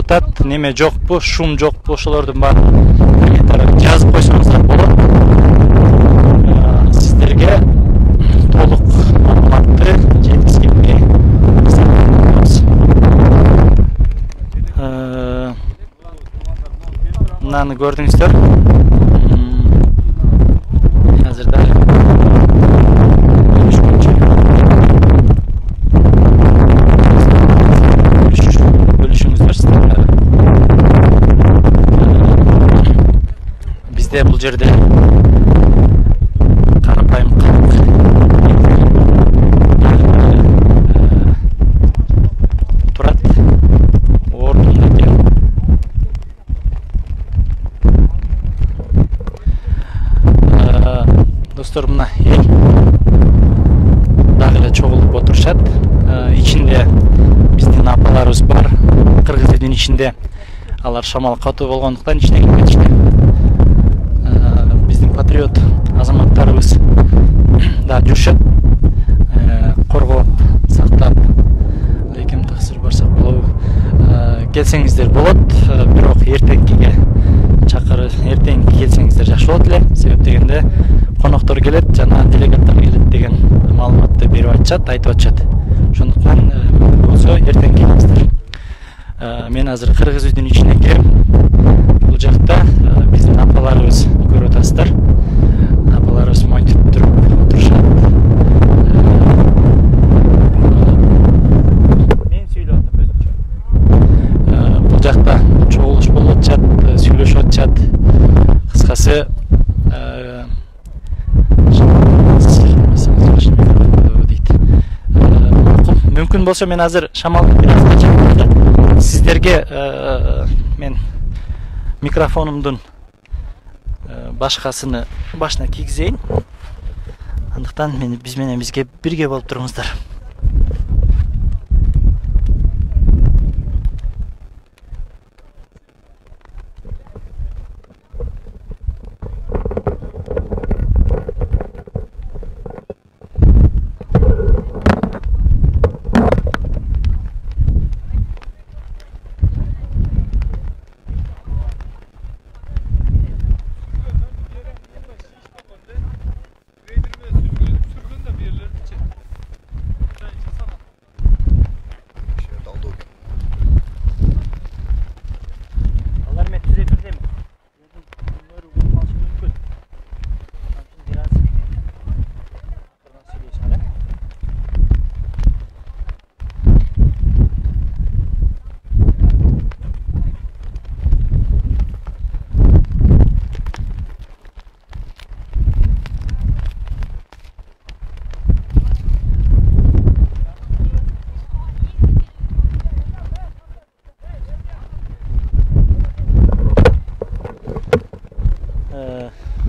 атат, неме жокпу, шум жокпу, ошолордун баарын жазып койсоңуздар болот. Сиздерге толук маалыматты жеткизгенге мынаны көрдүңүздөр. Азырда бөлүшүңүздөр сиздер. Бизде бул жерде карапайым турат. Ордун экен. Достор, мына эл дагы эле чогулуп отурушат. Ичинде биздин апаларыбыз бар. Кыргыз элинин ичинде алар шамал катуу болгондуктан ичине кирип кетишти. Биздин патриот азаматтарыбыз да жүрүшөт. Коргоп, сактап, ким таксир барсак болобу. Келсеңиздер болот, бирок эртеңкиге эртеңки келсеңиздер жакшы болот эле. Себеп дегенде коноктор келет, жана делегаттар келет деген маалыматты берип айтып атышат. Ошондуктан болсо эртең келиңиздер. Мен азыр кыргыз үйдүн ичине кирем. Бул жакта биздин апаларыбыз көрүп атасыздар. Апаларыбыз монтип туруп отурушат. Мен сүйлөп атам өзүмчө. Бул жакта чогулуш болуп атышат, сүйлөшүп атышат. Кыскасы мүмкүн болсо мен азыр шамалды бир аз ачам. Сиздерге мен микрофонумдун башкасыны башына кийгизейин. Андыктан биз менен бирге болуп туруңуздар.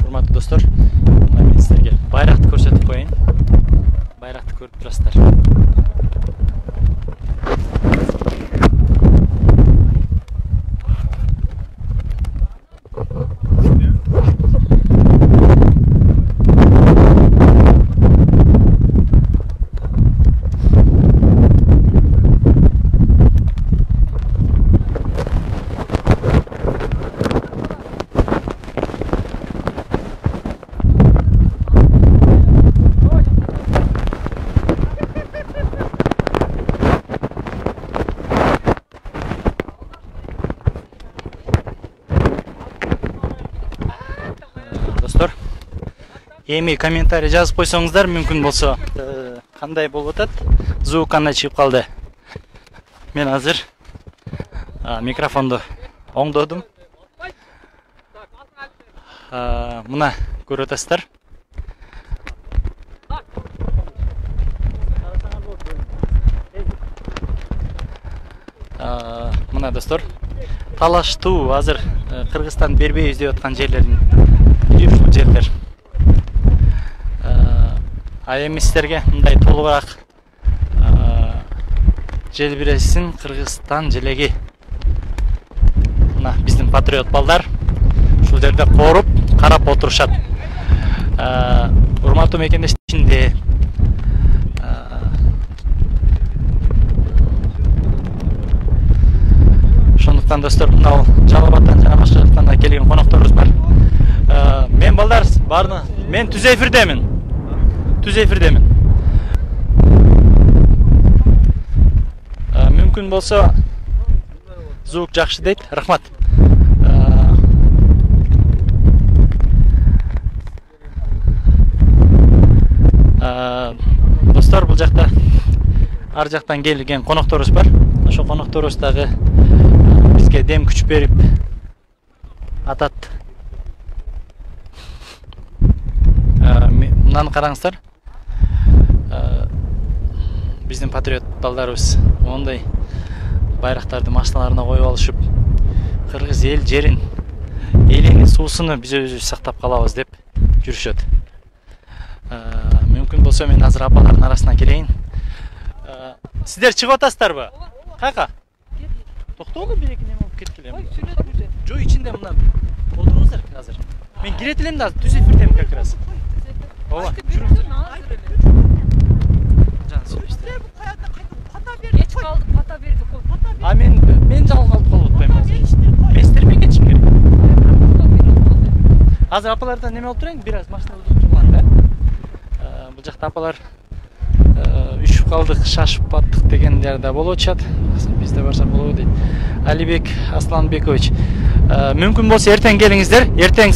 Урматтуу достор, мен сиздерге байракты көрсөтүп коеюн. Байракты көрүп турасыздар. Достор, эми комментарий жазып койсоңуздар, мүмкүн болсо кандай болуп атат, звук кандай чыгып калды. Мен азыр микрофонду оңдодум. Мына көрүп атасыздар. Мына достор, талаштуу азыр Кыргызстан бербейбиз деп аткан жерлердин ушул жерлер. Эми сиздерге мындай толугураак жел биресин Кыргызстан желеги. Мына биздин патриот балдар ушул жерде коруп, карап отурушат. Урматтуу мекендештер, жактан достор, мына Жалал Абадтан жана башка жактан да келген конокторубуз бар. Мен балдар баарына, мен түз эфирдемин. Мүмкүн болсо звук жакшы дейт. Рахмат. Достор, бул жакта ар жактан келген конокторубуз бар. Ошо конокторубуз дагы бизге дем күч берип атат. Мынаны караңыздар. Биздин патриот балдарыбыз ондай байрактарды машиналарына коюп алышып, кыргыз эл жерин, элинин суусуну биз өзүбүз сактап калабыз деп жүрүшөт. Мүмкүн болсо мен азыр апалардын арасына келейин. Сиздер чыгып атасыздарбы? Кайка? Токтогу бир-эки неме болуп кеткиле. Жо ичинде мына отуруңуздар азыр. Мен кирет элем да түз эфирдемин как раз. Ооба, жүрүңүздөр. Жан сөйлөштүр. Geç kaldık, pata verdik. Мен жалгыз калып калып атпайм азыр. Бестерме кетишим керек. Азыр апалардан неме болуп турайын, бир аз машина турган да. Бул жакта апалар үшүп калдык, шашып баттык дегендер да болуп атышат. Бизде барсак болобу дейт. Алибек Асланбекович. Мүмкүн болсо эртең келиңиздер. Эртең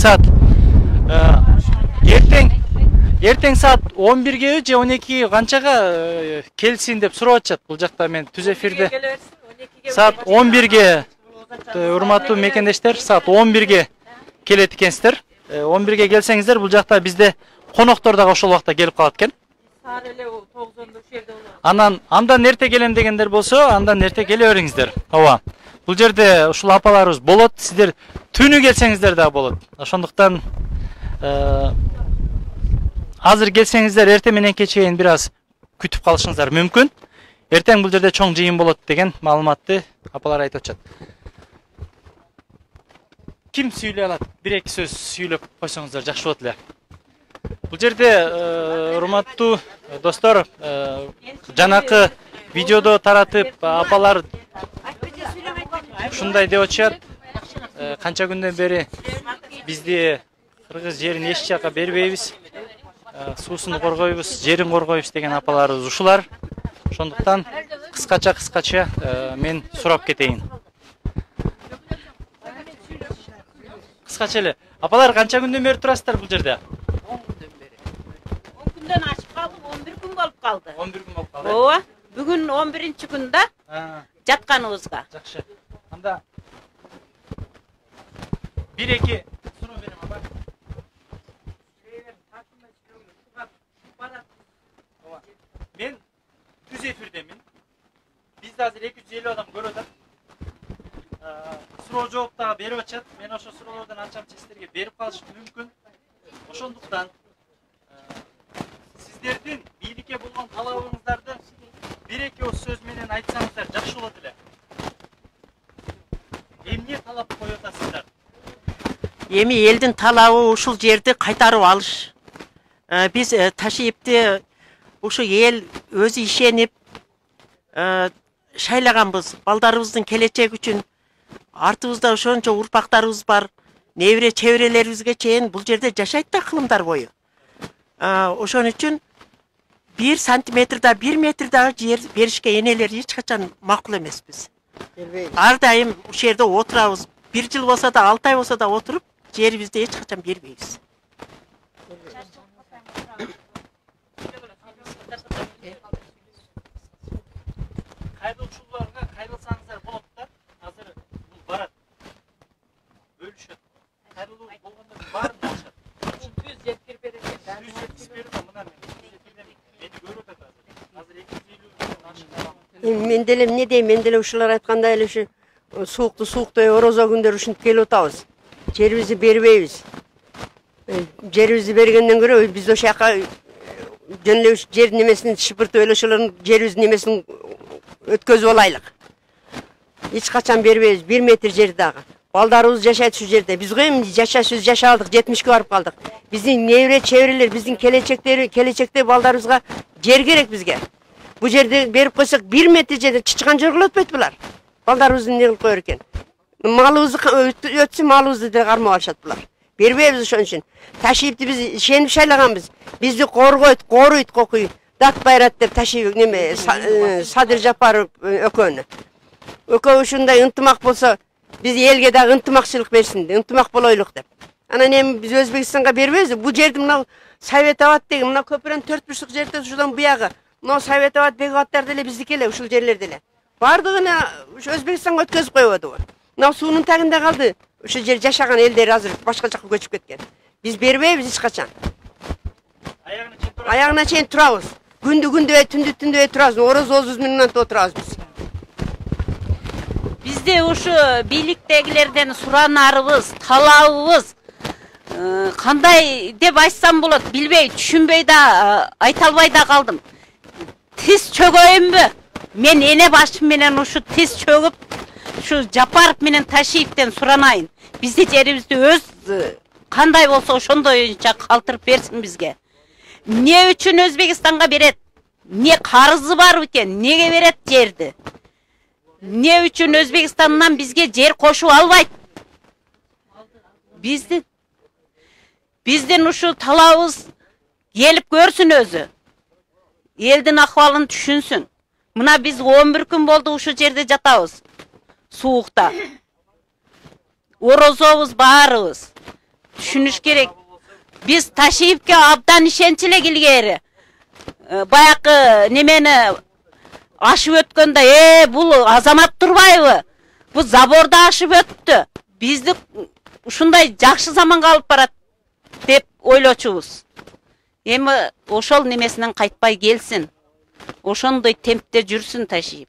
саат 11-ге же 12-ге канчага келсин деп сурап атышат. Бул жакта мен түз эфирде саат 11-ге урматтуу мекендештер, саат 11-ге келет экенсиздер. 11-ге келсеңиздер, бул жакта бизде коноктор дагы ошол убакта келип калат экен. Андан эрте келем дегендер болсо, андан эрте келе бериңиздер. Ооба. Бул жерде ушул апаларыбыз болот, сиздер түнү келсеңиздер дагы болот. Ошондуктан азыр келсеңиздер эртең мененке чейин бир аз күтүп калышыңыздар мүмкүн. Эртең бул жерде чоң жыйын болот деген маалыматты апалар айтып атышат. Ким сүйлөй алат? Бир-эки сөз сүйлөп койсоңуздар жакшы болот эле. Бул жерде урматтуу достор, жанакы видеодо таратып апалар ушундай деп атышат. Канча күндөн бери бизди кыргыз жерин эч жака бербейбиз. Суусун коргойбуз, жерин коргойбуз деген апаларыбыз ушулар. Ошондуктан кыскача мен сурап кетейин. Кыскача эле. Апалар канча күндөн бери турасыздар бул жерде? 10 күндөн бери. 10 күндөн ашып калды, 11 күн болуп калды. 11 күн болуп калды. Ооба. Бүгүн 11-күндө жатканыбызга. Жакшы. Анда бир-эки суроо берем апа. Мен түз эфирдемин. Бизде азыр 250 адам көрүп атат. Суроо жооп дагы берип атышат. Мен ошо суроолордон анча-мынча сиздерге берип калышым мүмкүн. Ошондуктан сиздердин бийликке болгон талабыңыздарды бир-эки сөз менен айтсаңыздар жакшы болот эле. Эмне талап коюп атасыздар? Эми элдин талабы ушул жерди кайтарып алыш. Биз Ташиевди ушу эл өзү ишенип шайлаганбыз. Балдарыбыздын келечеги үчүн артыбызда ошончо урпактарыбыз бар. Небере чеберелерибизге чейин бул жерде жашайт да кылымдар бою. Ошон үчүн 1 сантиметр да 1 метр дагы жер беришке энелер эч качан макул эмеспиз. Ар дайым ушул жерде отурабыз. 1 жыл болсо да 6 ай болсо да отуруп жерибизди эч качан бербейбиз. Кайрылчуларга кайрылсаңыздар болот да. Азыр бул барат. Бөлүшөт. Кайрылуу болгондо баарын алышат. Түз жеткирип берет. Түз жеткирип берет, мына мен мени көрүп атат азыр. Азыр 250 ашып калган. Мен деле эмне дейм, мен деле ушулар айткандай эле ушу суукту орозо күндөр ушинтип келип атабыз. Жерибизди бербейбиз. Жерибизди бергенден көрө биз ошол жака жөн эле жер немесин шыпыртып эле ошолордун жерибиздин немесин өткөзүп алайлык. Эч качан бербейбиз 1 метр жер дагы. Балдарыбыз жашайт ушул жерде. Биз го эми жашадык, 70-ке барып калдык. Биздин небере чеберелер, биздин келечекте балдарыбызга жер керек бизге. Бу жерди берип койсок 1 метр жерде чычкан жер кылып атпайт булар. Балдарыбызды эмне кылып коер экен? Malыбызды өтсün malыбызды da karmap alışat bular. Berбейбиз ошон үчүн. Ташиевди биз ишенип шайлаганбыз. Бизди корuyт кокуй. Дат байрат деп Ташиев неме Садыр Жапаров өкөнү. Өкөө ушундай ынтымак болсо, биз элге дагы ынтымакчылык берсин, ынтымак болойлук деп. Анан эми биз Өзбекстанга бербейбиз. Бу жерди мына Совет Абад деген мына көпүрөнүн 4-бурчтук жерде ушудан буягы. Мына Совет Абад Бегабаттар деле биздики эле, ушул жерлер деле. Бардыгына ушу Өзбекстанга өткөзүп коюп. Мына суунун тагында калды. Ушу жер жашаган элдер азыр башка жакка көчүп кеткен. Биз бербейбиз эч качан. Аягына чейин турабыз. Күндү түндү турабыз. Ороз менен отурабыз биз. Бизде ушу бийликтегилерден суранарыбыз, талабыбыз кандай деп айтсам болот, билбей, түшүнбөй да, айта албай да калдым. Тиз чөгөйүмбү? Мен эне башым менен ушу тиз чөгүп, ушу Жапаров менен Ташиевден суранайын. Бизди жерибизди өз кандай болсо ошондойча калтырып берсин бизге. Не үчүн Өзбекстанга берет? Не карызы бар экен? Неге берет жерди? Не үчүн Өзбекстандан бизге жер кошуп албайт? Биздин ушу талабыбыз келип көрсүн өзү. Элдин акыбалын түшүнсүн. Мына биз 11 күн болду ушу жерде жатабыз. Суукта. Орозобуз баарыбыз. Түшүнүш керек. Биз Ташиевке абдан ишенч эле келгери. Баякы немени ашып өткөндө, бул Азамат Турбаева, бул заборду ашып өттү. Бизди ушундай жакшы заманга алып барат деп ойлочубуз. Эми ошол немесинен кайтпай келсин. Ошондой темпте жүрсүн Ташиев.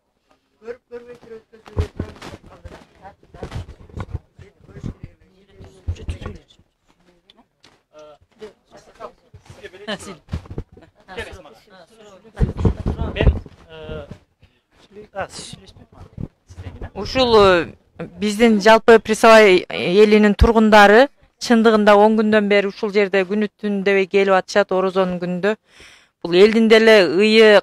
Ушул биздин жалпы Пресовай элинин тургундары чындыгында 10 күндөн бери ушул жерде күнү түн дебей келип атышат орозонун күндө. Бул элдин деле ые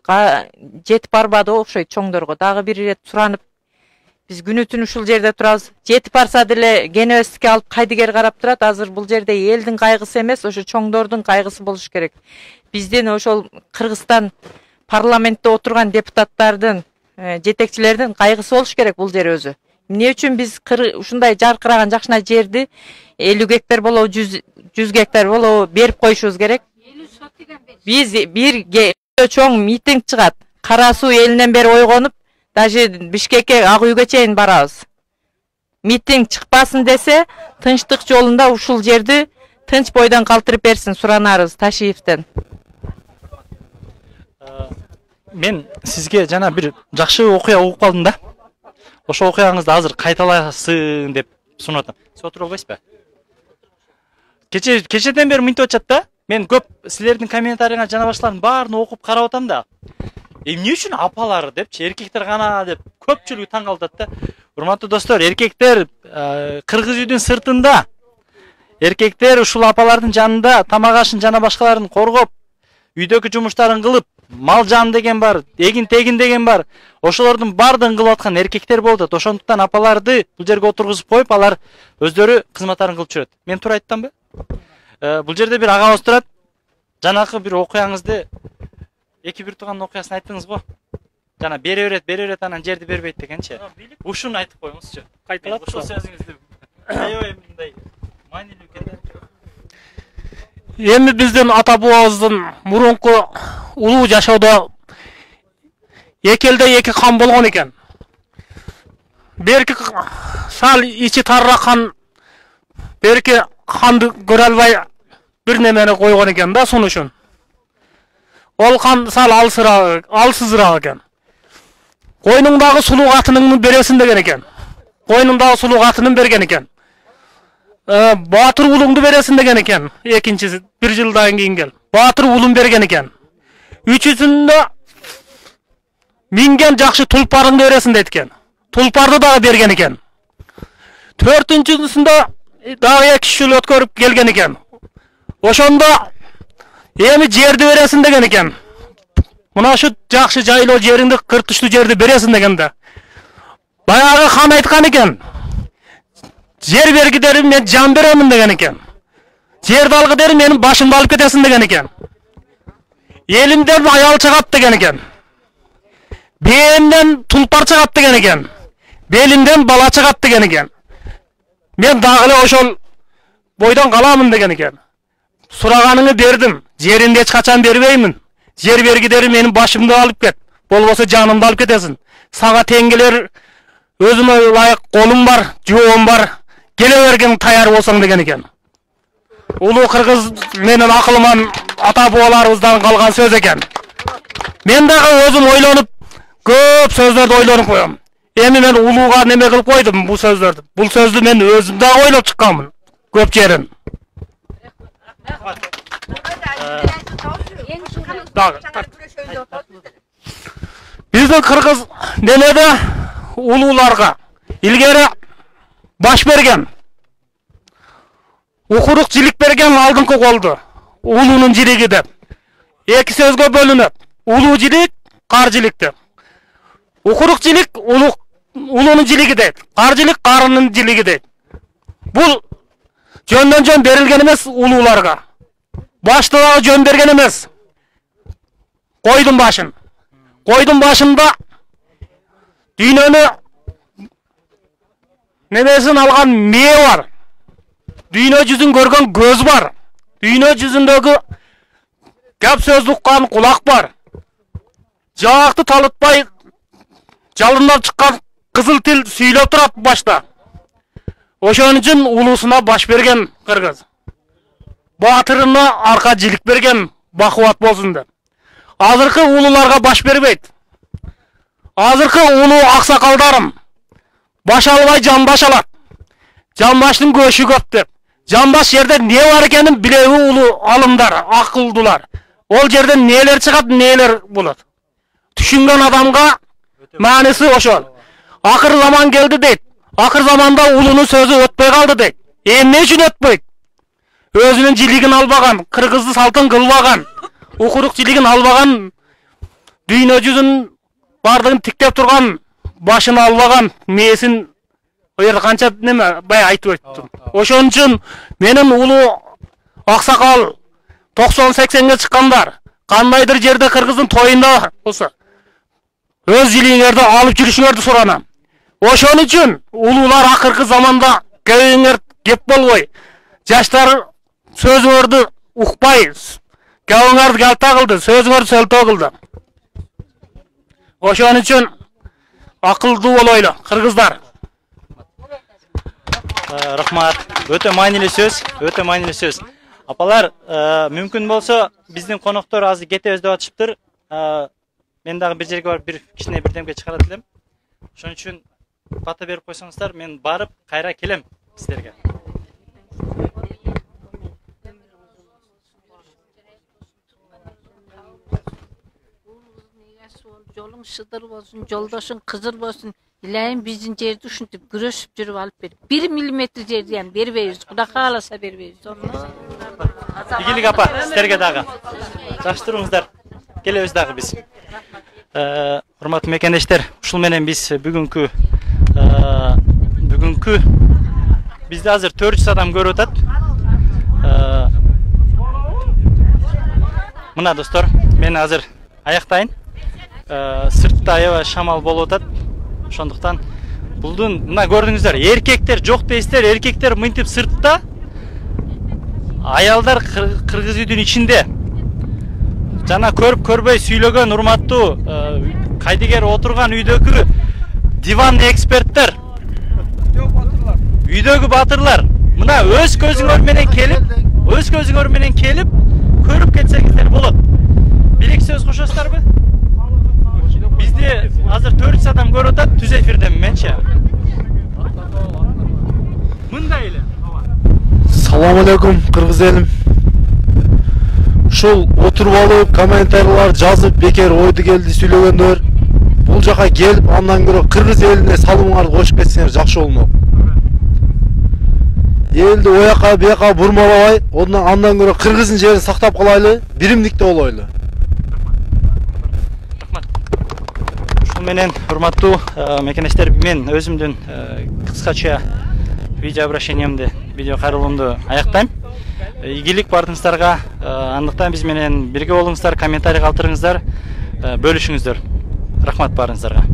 жетип барбады окшойт чоңдорго. Дагы бир ирет суранып, биз күнү түн ушул жерде турабыз. Жетип барса деле Генебестикке алып кайдыгер карап турат. Азыр бул жерде элдин кайгысы эмес, ошо чоңдордун кайгысы болуш керек. Биздин ошол Кыргызстан парламентте отурган депутаттардын, жетекчилердин кайгысы болуш керек бул жер өзү. Эмне үчүн биз ушундай жаркыраган жакшына жерди 50 гектар болобу, 100 гектар болобу берип коюшубуз керек. Биз бир чоң митинг чыгат. Кара Суу элинен бери ойгонуп, даже Бишкекке, Ак үйгө чейин барабыз. Митинг чыкпасын десе, тынчтык жолунда ушул жерди тынч бойдон калтырып берсин суранарыбыз Ташиевден. Мен сизге жана бир жакшы окуя угуп калдым да. Ошо окуяңызды азыр кайталасын деп сунуп атам. Сиз отуруп албайсызбы? Кечеден бери мынтип атышат да. Мен көп силердин комментарийиңа жана башкалардын баарын окуп карап атам да. Эмне үчүн апалар депчи, эркектер гана деп көпчүлүгү таң калып атат да. Урматтуу достор, эркектер кыргыз үйдүн сыртында, эркектер ушул апалардын жанында тамак ашын жана башкаларын коргоп, үйдөгү жумуштарын кылып, мал жан деген бар, эгин тегин деген бар. Ошолордун баардыгын кылып аткан эркектер болот. Ошондуктан апаларды бул жерге отургузуп коюп, алар өздөрү кызматтарын кылып жүрөт. Мен туура айттымбы? Бул жерде бир агабыз турат. Жанакы бир окуяңызды, эки-бир туугандын окуясын айттыңыз го. Жана бере берет, анан жерди бербейт дегенчи. Ушуну айтып коюңузчу. Кайталап ушул сөзүңүздү. Аябай мындай маанилүү экен. Эми биздин ата бабабыздын мурунку улуу жашоодо эки элде эки кан болгон экен. Берки сал ичи тарракан, берки канды көрө албай бир немени койгон экен да сунушун. Ол кан сал алсызыраак экен. Койнуңдагы сулуу катыныңды бересиң деген экен. Койнуңдагы сулуу катынын берген экен. Батыр улуңду бересиң деген экен. Экинчиси бир жылдан кийин кел. Батыр улун берген экен. Үчүсүндө минген жакшы тулпарыңды бересиң дейт экен. Тулпарды дагы берген экен. Төртүнчүсүндө дагы 2 жыл өткөрүп келген экен. Ошондо эми жерди бересиң деген экен. Мына ушу жакшы жайлоо жериңди, кыртыштуу жерди бересиң дегенде. Баягы хан айткан экен. Жер берги дерим мен жан беремин деген экен. Жерди алгы дерим менин башымды алып кетесиң деген экен. Элимден аял чыгат деген экен. Бээмден тулпар чыгат деген экен. Белимден бала чыгат деген экен. Мен дагы эле ошол бойдон каламын деген экен. Сураганыңы бердим. Жеринди эч качан бербеймин. Жер бергидери менин башымды алып кет. Болбосо жанымды алып кетесиң. Сага тең келер өзүмө ылайык колум бар, жоом бар. Келе берген таяр болсоң деген экен. Улуу кыргыз менин акылыман ата бабаларыбыздан калган сөз экен. Мен дагы өзүм ойлонуп көп сөздөрдү ойлонуп коем. Эми мен улууга неме кылып койдум бул сөздөрдү. Бул сөздү мен өзүм дагы ойлоп чыкканмын. Көп жерин. Биздин кыргыз немеде улууларга илгери баш берген. Укурук жилик берген алдыңкы колду. Улуунун жилиги деп. Эки сөзгө бөлүнөт. Улуу жилик, кар жилик деп. Укурук жилик улуунун жилиги дейт. Кар жилик карынын жилиги дейт. Бул жөндөн жөн берилген эмес улууларга. Башты дагы жөн берген эмес. Койдун башын. Койдун башында дүйнөнү немесин алган мээ бар. Дүйнө жүзүн көргөн көз бар. Дүйнө жүзүндөгү кеп сөз уккан кулак бар. Жаакты талытпай жалындап чыккан кызыл тил сүйлөп турат башта. Ошон үчүн улуусуна баш берген кыргыз. Батырына арка жилик берген бакубат болсун деп. Азыркы улууларга баш бербейт. Азыркы улуу аксакалдарым баш албай жамбаш алат. Жамбаштын көшү көп деп. Жамбаш жерде не бар экенин билеби улуу алымдар, акылдуулар. Ол жерде нелер чыгат, нелер болот. Түшүнгөн адамга мааниси ошол. Акыр заман келди дейт. Акыр заманда улуунун сөзү өтпөй калды дейт. Эмне үчүн өтпөйт? Өзүнүн жилигин албаган, кыргызды салтын кылбаган, укурук жилигин албаган, дүйнө жүзүн бардыгын тиктеп турган, башын албаган, мээсин канча неме бая айтып өттүм. Ошон үчүн менин улуу аксакал 90-80ге чыккандар, кандайдыр жерде кыргыздын тоюнда болсо, өз жилиңерди алып жүрүшүңөрдү суранам. Ошон үчүн улуулар акыркы заманда кебиңер кеп болбой, жаштар сөзүңөрдү укпай, кебиңерди калта кылды, сөзүңөрдү сөлтөө кылды. Ошон үчүн акылдуу болойлу кыргыздар. Рахмат. Өтө маанилүү сөз, өтө маанилүү сөз. Апалар, мүмкүн болсо биздин коноктор азыр кетебиз деп атышыптыр. Мен дагы бир жерге барып бир кичине бирдемге чыгарат элем. Ошон үчүн бата берип койсоңуздар, мен барып кайра келем сиздерге. Жолуң шыдыр болсун, жолдошуң кызыр болсун. Илайым биздин жерди ушинтип күрөшүп жүрүп алып бер. 1 миллиметр жерди ham бербейбиз. Кудай кааласа бербейбиз. Игилик апа, сиздерге дагы. Жакшы туруңуздар. Келебиз дагы биз. Урматтуу мекендештер, ушул менен биз бүгүнкү бизде азыр 400 адам көрүп атат. Мына достор, мен азыр аяктайын. Сыртта аябай шамал болуп атат. Ошондуктан булдун мына көрдүңүздөр, эркектер жок дейсиздер, эркектер мынтип сыртта, аялдар кыргыз үйдүн ичинде. Жана көрүп көрбөй сүйлөгөн урматтуу кайдыгер отурган үйдөгү диван эксперттер, үйдөгү батырлар, мына өз көзүңөр менен келип, көрүп кетсеңиздер болот. Бир эки сөз кошосуздарбы? Бизде азыр 400 адам көрүп атат, түз эфирдеми менчи. Мындай эле. Салам алейкум, кыргыз элим. Ушул отуруп алып, комментарийлер жазып, бекер ойду келди сүйлөгөндөр, бул жака келип, андан көрө кыргыз элине салымыңарды коюп кетсеңер жакшы болмок. Элди ояка бияка бурмалабай, андан көрө кыргыздын жерин сактап калайлы, биримдикте болойлу. Ушул менен урматтуу мекендештер, мен өзүмдүн кыскача видео обращениемди, видео кайрылуумду аяктайм. Ийгилик бардыңыздарга, андыктан биз менен бирге болуңуздар, комментарий калтырыңыздар, бөлүшүңүздөр. Рахмат барыңыздарга.